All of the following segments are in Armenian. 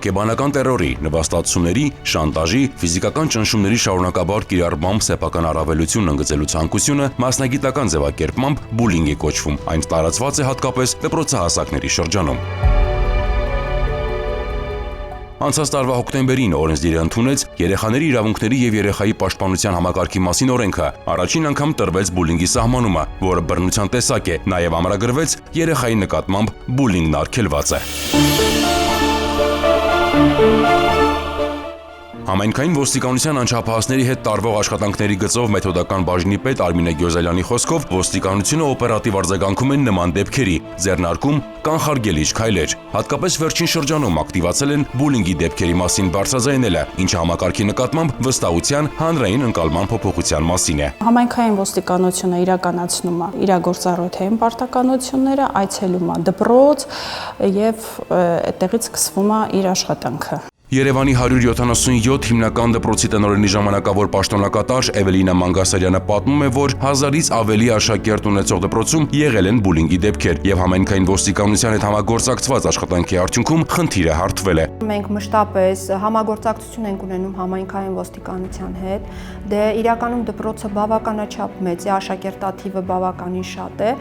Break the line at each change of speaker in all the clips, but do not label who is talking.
հոգեբանական տերորի, նվաստացումների, շանտաժի, ֆիզիկական ճնշումների շարունակաբար կիրառմամբ սեփական առավելություն ընդգծելու ցանկությունը մասնագիտական ձևակերպմամբ բուլինգ է կոչվում։ Այն տարածված է հատկապես դպրոցահասակների շրջանում։ Անցած տարվա հոկտեմբերին օրենսդիրը ընդունեց երեխաների իրավունքների եւ երեխայի պաշտպանության համակարգի մասին օրենքը։ Առաջին անգամ տրվեց բուլինգի սահմանումը, որը բռնության տեսակ է, նաեւ ամրագրվեց երեխայի նկատմամբ բուլինգն արգելված է։ Համայնքային ոստիկանության անչափահասների հետ տարվող աշխատանքների գծով մեթոդական բաժնի պետ Արմինե Գյոզելյանի խոսքով ոստիկանությունը օպերատիվ արձագանքում են նման դեպքերի, ձեռնարկում կանխարգելիչ քայլեր։ Հատկապես վերջին շրջանում ակտիվացել են բուլինգի դեպքերի մասին բարձրաձայնելը, ինչը համակարգի նկատմամբ վստահության հանրային ընկալման փոփոխության մասին է։
Համայնքային ոստիկանությունը իրականացնում է իրագործառույթային պարտականությունները, այցելում է դպրոց եւ այդտեղից սկսվում է իր աշխատանքը։
Երևանի 177 հիմնական դպրոցի տնօրենի ժամանակավոր պաշտոնակատար Էվելինա Մանգասարյանը պատմում է, որ 1000-ից ավելի աշակերտ ունեցող դպրոցում եղել են բուլինգի դեպքեր եւ համայնքային ոստիկանության հետ համագործակցված աշխատանքի արդյունքում խնդիրը հարթվել է։
Մենք մշտապես համագործակցություն ենք ունենում համայնքային ոստիկանության հետ, իրականում դպրոցը բավականաչափ մեծ է, աշակերտաթիվը բավականին շատ է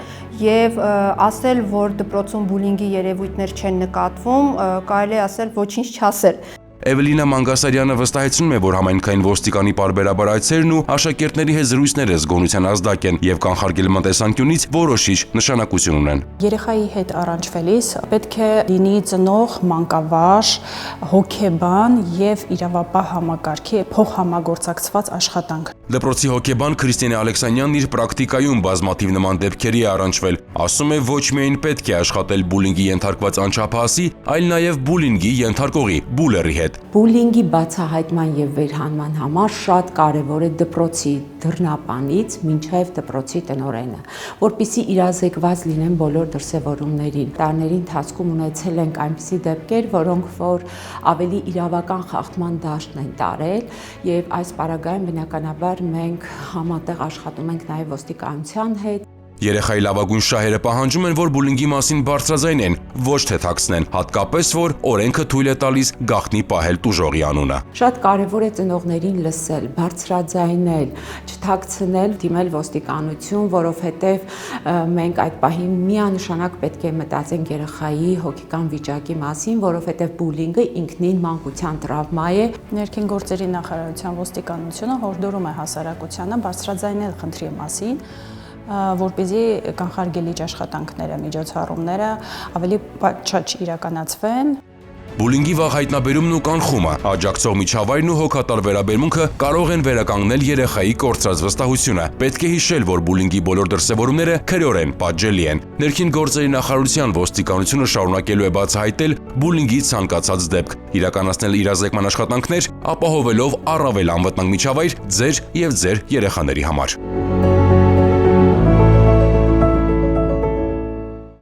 եւ ասել, որ դպրոցում բուլինգի երևույթներ չեն նկատվում, կարելի է ասել ոչինչ չասել։
Էվելինա Մանգասարյանը վստահեցնում է, որ համայնքային ոստիկանի պարբերաբար այցերն ու աշակերտների հետ զրույցները զգոնության ազդակ են եւ կանխարգելման տեսանկյունից որոշիչ նշանակություն ունեն։
Երեխայի հետ առնչվելիս պետք է լինի ծնող, մանկավարժ, հոգեբան եւ իրավապահ համակարգի փոխհամագործակցված աշխատանք։
Դպրոցի հոգեբան Քրիստինե Ալեքսանյանն իր պրակտիկայում բազմաթիվ նման դեպքերի է առնչվել։ Ասում է, ոչ միայն պետք է աշխատել բուլինգի ենթարկված անչափահասի, այլ նաեւ բուլինգի ենթարկողի բուլերի հետ։
Բուլինգի բացահայտման եւ վերհանման համար շատ կարեւոր է դպրոցի դռնապանից մինչեւ դպրոցի տնօրենը, որպիսի իրազեկված լինեն բոլոր դրսևորումներին։ Տարիների ընթացքում ունեցել ենք այնպիսի դեպքեր, որոնք որ ավելի իրավական խախտման դաշտն են տարել եւ այս պարագայում բնականաբար մենք համատեղ աշխատում ենք նաեւ ոստիկանության հետ։
Երեխայի լավագույն շահերը պահանջում են, որ բուլինգի մասին բարձրաձայնեն, ոչ թե թաքցնեն, հատկապես որ օրենքը թույլ է տալիս գաղտնի պահել տուժողի անունը։
Շատ կարևոր է ծնողներին լսել, բարձրաձայնել, չթաքցնել, դիմել ոստիկանություն, որովհետև մենք այդ պահին միանշանակ պետք է մտածենք երեխայի հոգեկան վիճակի մասին, որովհետև բուլինգը ինքնին մանկության տրավմա է։
Ներքին գործերի նախարարության ոստիկանությունը հորդորում է հասարակությանը բարձրաձայնել խնդրի մասին, որպեսզի կանխարգելիչ աշխատանքները, միջոցառումները ավելի պատշաճ իրականացվեն։
Բուլինգի վաղ հայտնաբերումն ու կանխումը, աջակցող միջավայրն ու հոգատար վերաբերմունքը կարող են վերականգնել երեխայի կորցրած վստահությունը։ Պետք է հիշել, որ բուլինգի բոլոր դրսևորումները քրեորեն պատժելի են։ Ներքին գործերի նախարարության ոստիկանությունը շարունակելու է բացահայտել բուլինգի ցանկացած դեպք, իրականացնել իրազեկման աշխատանքներ, ապահովելով առավել անվտանգ միջավայր ձեր եւ ձեր երեխաների համար։